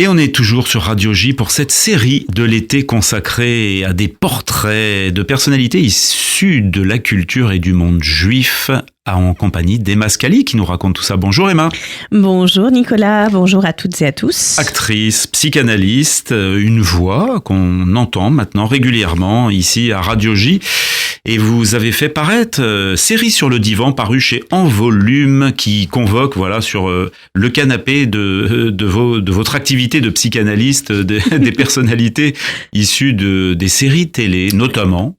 Et on est toujours sur Radio J pour cette série de l'été consacrée à des portraits de personnalités issues de la culture et du monde juif, en compagnie d'Emma Scali qui nous raconte tout ça. Bonjour Emma. Bonjour Nicolas, bonjour à toutes et à tous. Actrice, psychanalyste, une voix qu'on entend maintenant régulièrement ici à Radio J. Et vous avez fait paraître Série sur le divan, paru chez En Volume, qui convoque sur le canapé de votre activité de psychanalyste des personnalités issues des séries télé, notamment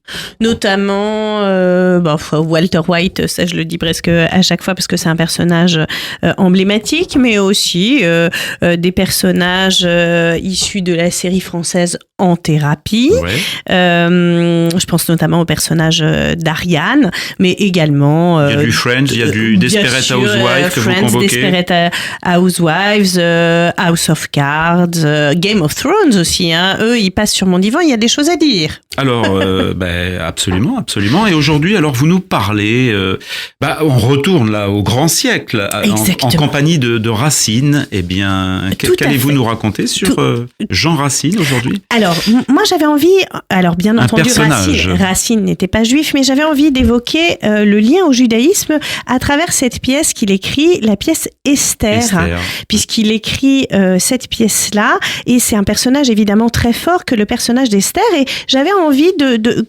Walter White, ça je le dis presque à chaque fois parce que c'est un personnage emblématique, mais aussi des personnages issus de la série française En Thérapie. Ouais. Je pense notamment au personnage d'Ariane, mais également... il y a du Friends, il y a du Desperate Housewives que Friends, vous convoquez. Desperate Housewives, House of Cards, Game of Thrones aussi. Eux, ils passent sur mon divan, il y a des choses à dire. Alors, absolument, absolument. Et aujourd'hui, alors, vous nous parlez... on retourne là au grand siècle, en compagnie de Racine. Eh bien, qu'allez-vous nous raconter sur Jean Racine aujourd'hui ? Alors, moi, j'avais envie... Alors, bien entendu, Racine n'était pas juif, mais j'avais envie d'évoquer le lien au judaïsme à travers cette pièce qu'il écrit, la pièce Esther. Puisqu'il écrit cette pièce-là, et c'est un personnage évidemment très fort que le personnage d'Esther, et j'avais envie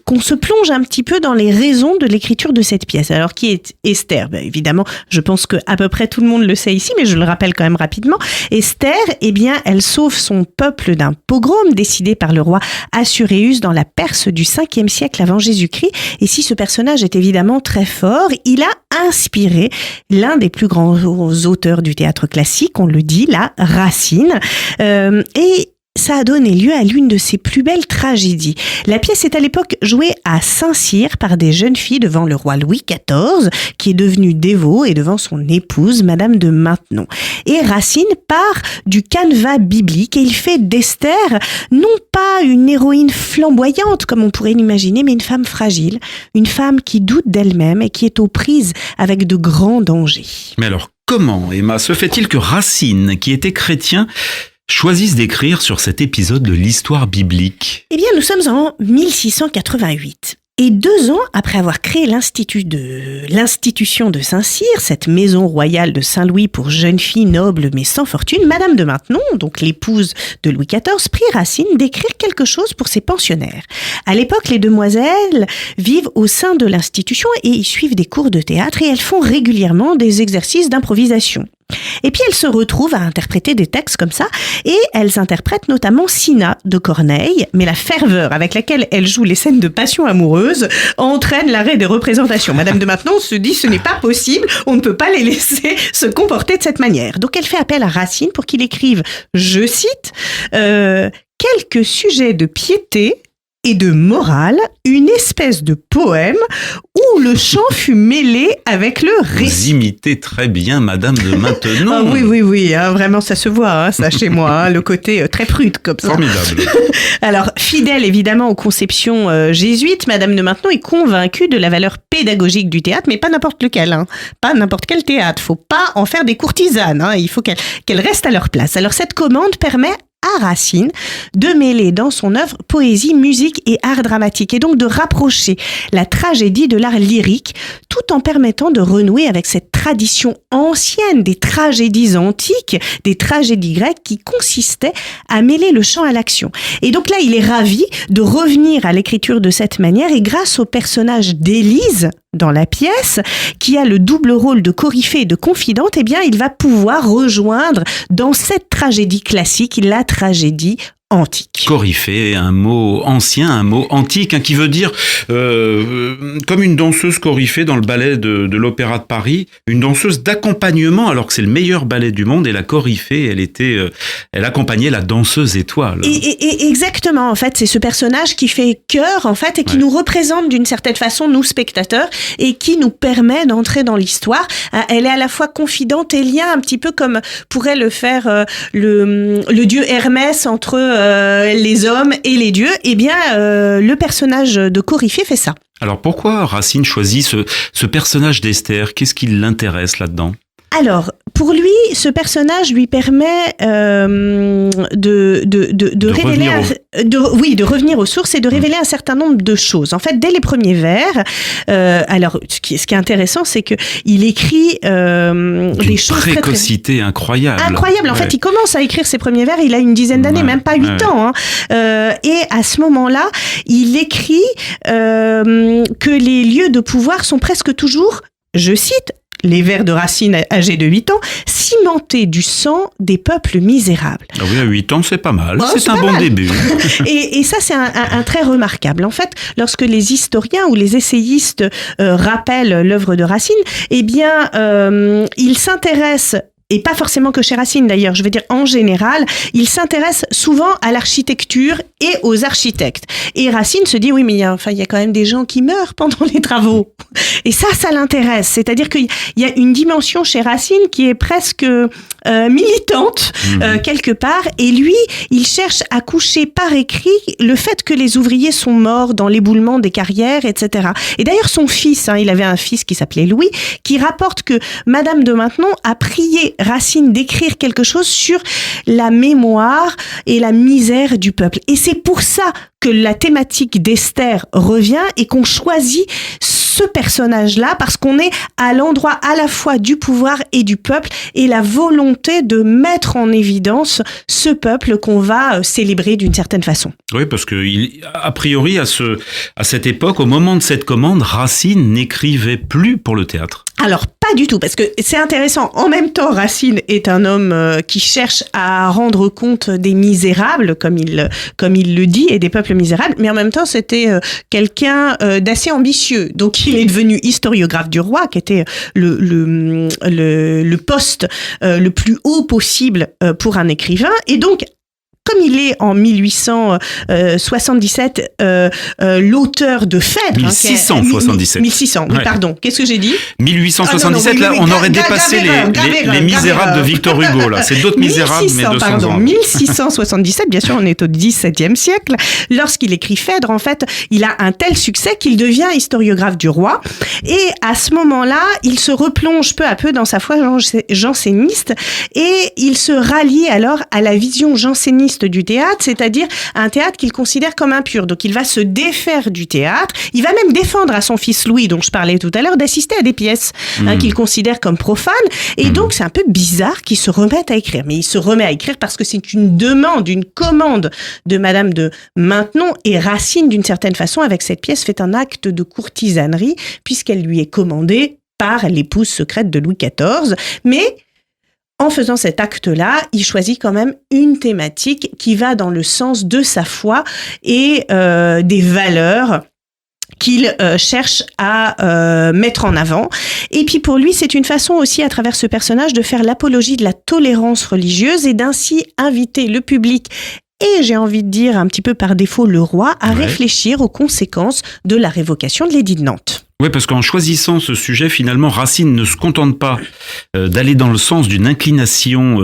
qu'on se plonge un petit peu dans les raisons de l'écriture de cette pièce. Alors, qui est Esther ? Évidemment, je pense que à peu près tout le monde le sait ici, mais je le rappelle quand même rapidement. Esther, elle sauve son peuple d'un pogrom décidé par le roi Assuréus dans la Perse du 5e siècle avant Jésus-Christ. Et si ce personnage est évidemment très fort, il a inspiré l'un des plus grands auteurs du théâtre classique, on le dit, Racine. Et ça a donné lieu à l'une de ses plus belles tragédies. La pièce est à l'époque jouée à Saint-Cyr par des jeunes filles devant le roi Louis XIV, qui est devenu dévot, et devant son épouse, Madame de Maintenon. Et Racine part du canevas biblique et il fait d'Esther non pas une héroïne flamboyante comme on pourrait l'imaginer, mais une femme fragile, une femme qui doute d'elle-même et qui est aux prises avec de grands dangers. Mais alors, comment, Emma, se fait-il que Racine, qui était chrétien, choisissent d'écrire sur cet épisode de l'histoire biblique ? Eh bien, nous sommes en 1688. Et 2 ans après avoir créé l'institution de Saint-Cyr, cette maison royale de Saint-Louis pour jeunes filles nobles mais sans fortune, Madame de Maintenon, donc l'épouse de Louis XIV, prie Racine d'écrire quelque chose pour ses pensionnaires. À l'époque, les demoiselles vivent au sein de l'institution et y suivent des cours de théâtre et elles font régulièrement des exercices d'improvisation. Et puis elles se retrouvent à interpréter des textes comme ça, et elles interprètent notamment Cinna de Corneille, mais la ferveur avec laquelle elles jouent les scènes de passion amoureuse entraîne l'arrêt des représentations. Madame de Maintenon se dit ce n'est pas possible, on ne peut pas les laisser se comporter de cette manière. Donc elle fait appel à Racine pour qu'il écrive, je cite, quelques sujets de piété et de morale, une espèce de poème où le chant fut mêlé avec le récit. Vous imitez très bien Madame de Maintenon. Ah oui, vraiment ça se voit, ça chez moi, le côté très prude comme ça. Formidable. Alors, fidèle évidemment aux conceptions jésuites, Madame de Maintenon est convaincue de la valeur pédagogique du théâtre, mais pas n'importe lequel, pas n'importe quel théâtre. Faut pas en faire des courtisanes, il faut qu'elles restent à leur place. Alors cette commande permet à Racine de mêler dans son œuvre poésie, musique et art dramatique, et donc de rapprocher la tragédie de l'art lyrique, tout en permettant de renouer avec cette tradition ancienne des tragédies antiques, des tragédies grecques qui consistaient à mêler le chant à l'action. Et donc là, il est ravi de revenir à l'écriture de cette manière, et grâce au personnage d'Élise dans la pièce, qui a le double rôle de coryphée et de confidente, il va pouvoir rejoindre dans cette tragédie classique la tragédie antique. Coryphée, un mot ancien, un mot antique, qui veut dire comme une danseuse coryphée dans le ballet de l'Opéra de Paris, une danseuse d'accompagnement, alors que c'est le meilleur ballet du monde, et la coryphée, elle accompagnait la danseuse étoile. Et exactement, en fait, c'est ce personnage qui fait cœur, en fait, et qui nous représente d'une certaine façon, nous spectateurs, et qui nous permet d'entrer dans l'histoire. Elle est à la fois confidente et lien, un petit peu comme pourrait le faire le dieu Hermès entre les hommes et les dieux. Le personnage de Coryphée fait ça. Alors pourquoi Racine choisit ce personnage d'Esther ? Qu'est-ce qui l'intéresse là-dedans ? Alors, pour lui, ce personnage lui permet de revenir aux sources et de révéler un certain nombre de choses. En fait, dès les premiers vers, alors ce qui est intéressant, c'est que il écrit des choses précocité incroyable. Incroyable. En fait, il commence à écrire ses premiers vers. Il a une dizaine d'années, même pas 8 ans. Hein. Et à ce moment-là, il écrit que les lieux de pouvoir sont presque toujours, je cite, les vers de Racine âgé de 8 ans, cimentés du sang des peuples misérables. Ah oui, à 8 ans, c'est pas mal. C'est un bon début. Et ça, c'est un trait remarquable. En fait, lorsque les historiens ou les essayistes rappellent l'œuvre de Racine, eh bien, ils s'intéressent, et pas forcément que chez Racine d'ailleurs, je veux dire en général, il s'intéresse souvent à l'architecture et aux architectes. Et Racine se dit, oui, mais il y a quand même des gens qui meurent pendant les travaux. Et ça l'intéresse. C'est-à-dire qu'il y a une dimension chez Racine qui est presque militante, quelque part. Et lui, il cherche à coucher par écrit le fait que les ouvriers sont morts dans l'éboulement des carrières, etc. Et d'ailleurs, son fils, il avait un fils qui s'appelait Louis, qui rapporte que Madame de Maintenon a prié Racine d'écrire quelque chose sur la mémoire et la misère du peuple. Et c'est pour ça que la thématique d'Esther revient et qu'on choisit ce personnage-là parce qu'on est à l'endroit à la fois du pouvoir et du peuple et la volonté de mettre en évidence ce peuple qu'on va célébrer d'une certaine façon. Oui, parce que a priori à cette époque, au moment de cette commande, Racine n'écrivait plus pour le théâtre. Alors, pas du tout, parce que c'est intéressant. En même temps, Racine est un homme qui cherche à rendre compte des misérables, comme il le dit, et des peuples misérables, mais en même temps, c'était quelqu'un d'assez ambitieux. Donc, il est devenu historiographe du roi, qui était le poste le plus haut possible pour un écrivain. Et donc, comme il est en 1877 l'auteur de Phèdre... 1677. 1600, oui, pardon. Qu'est-ce que j'ai dit ? 1877, là, on aurait dépassé les Misérables de Victor Hugo, là. C'est d'autres Misérables, mais 200 ans. 1677, bien sûr, on est au XVIIe siècle. Lorsqu'il écrit Phèdre, en fait, il a un tel succès qu'il devient historiographe du roi. Et à ce moment-là, il se replonge peu à peu dans sa foi janséniste et il se rallie alors à la vision janséniste du théâtre, c'est-à-dire un théâtre qu'il considère comme impur. Donc il va se défaire du théâtre, il va même défendre à son fils Louis, dont je parlais tout à l'heure, d'assister à des pièces qu'il considère comme profanes. Et donc c'est un peu bizarre qu'il se remette à écrire. Mais il se remet à écrire parce que c'est une demande, une commande de Madame de Maintenon, et Racine, d'une certaine façon, avec cette pièce, fait un acte de courtisanerie puisqu'elle lui est commandée par l'épouse secrète de Louis XIV. Mais en faisant cet acte-là, il choisit quand même une thématique qui va dans le sens de sa foi et des valeurs qu'il cherche à mettre en avant. Et puis pour lui, c'est une façon aussi, à travers ce personnage, de faire l'apologie de la tolérance religieuse et d'ainsi inviter le public et, j'ai envie de dire, un petit peu par défaut, le roi, à réfléchir aux conséquences de la révocation de l'édit de Nantes. Oui, parce qu'en choisissant ce sujet, finalement, Racine ne se contente pas d'aller dans le sens d'une inclination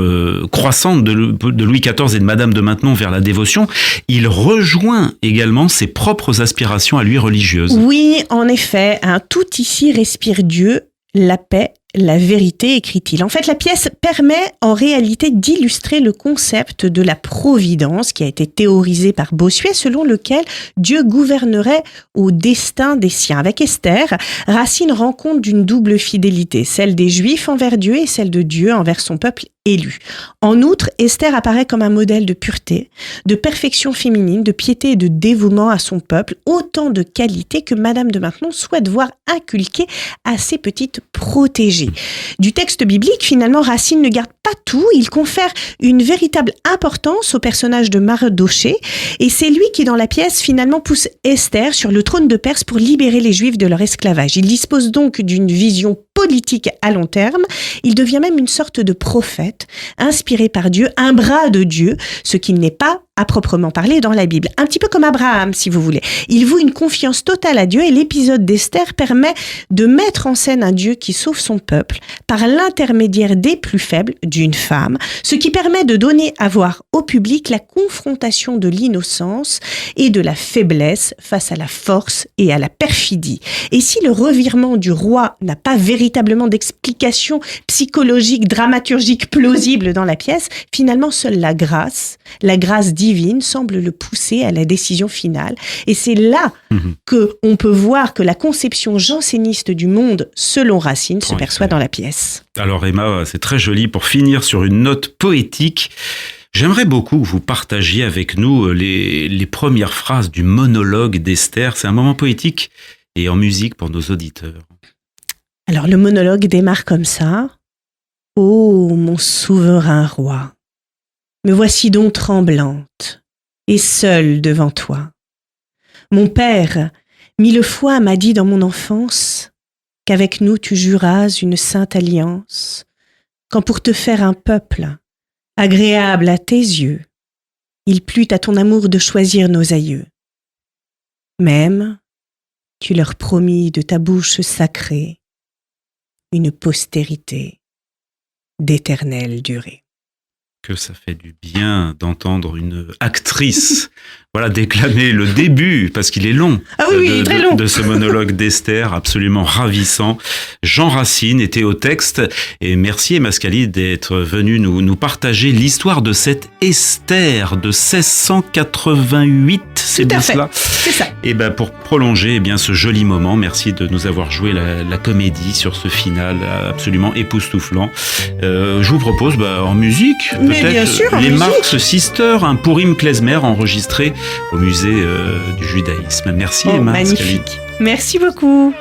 croissante de Louis XIV et de Madame de Maintenon vers la dévotion. Il rejoint également ses propres aspirations à lui religieuses. Oui, en effet, tout ici respire Dieu, la paix, la vérité, écrit-il. En fait, la pièce permet en réalité d'illustrer le concept de la providence qui a été théorisé par Bossuet, selon lequel Dieu gouvernerait au destin des siens. Avec Esther, Racine rend compte d'une double fidélité, celle des Juifs envers Dieu et celle de Dieu envers son peuple élu. En outre, Esther apparaît comme un modèle de pureté, de perfection féminine, de piété et de dévouement à son peuple, autant de qualités que Madame de Maintenon souhaite voir inculquer à ses petites protégées. Du texte biblique, finalement, Racine ne garde pas tout, il confère une véritable importance au personnage de Mardochée, et c'est lui qui, dans la pièce, finalement pousse Esther sur le trône de Perse pour libérer les Juifs de leur esclavage. Il dispose donc d'une vision politique à long terme, il devient même une sorte de prophète, inspiré par Dieu, un bras de Dieu, ce qu'il n'est pas à proprement parler dans la Bible. Un petit peu comme Abraham, si vous voulez. Il voue une confiance totale à Dieu et l'épisode d'Esther permet de mettre en scène un Dieu qui sauve son peuple par l'intermédiaire des plus faibles, d'une femme, ce qui permet de donner à voir au public la confrontation de l'innocence et de la faiblesse face à la force et à la perfidie. Et si le revirement du roi n'a pas véritablement d'explication psychologique, dramaturgique plausible dans la pièce, finalement seule la grâce divine semble le pousser à la décision finale. Et c'est là que on peut voir que la conception janséniste du monde, selon Racine, se perçoit dans la pièce. Alors Emma, c'est très joli. Pour finir sur une note poétique, j'aimerais beaucoup que vous partagiez avec nous les premières phrases du monologue d'Esther. C'est un moment poétique et en musique pour nos auditeurs. Alors le monologue démarre comme ça. « Ô mon souverain roi, me voici donc tremblante et seule devant toi. Mon père, 1000 fois m'a dit dans mon enfance qu'avec nous tu juras une sainte alliance, quand pour te faire un peuple agréable à tes yeux, il plut à ton amour de choisir nos aïeux. Même, tu leur promis de ta bouche sacrée une postérité d'éternelle durée. » Que ça fait du bien d'entendre une actrice déclamer le début, parce qu'il est long, très long. De ce monologue d'Esther, absolument ravissant. Jean Racine était au texte, et merci Emma Scali d'être venu nous partager l'histoire de cette Esther de 1688, c'est bien cela ? C'est ça. Et pour prolonger ce joli moment, merci de nous avoir joué la comédie sur ce final absolument époustouflant. Je vous propose en musique, peut-être les Marx Sisters, un Purim klezmer enregistré au musée du judaïsme. Merci Emma. Magnifique. Scali. Merci beaucoup.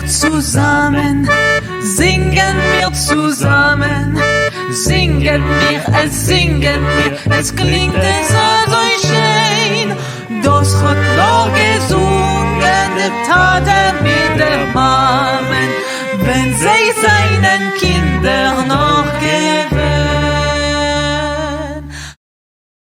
Zusammen, singen wir zusammen, singen wir, es klingt so schön, das hat noch gesungen, der Tat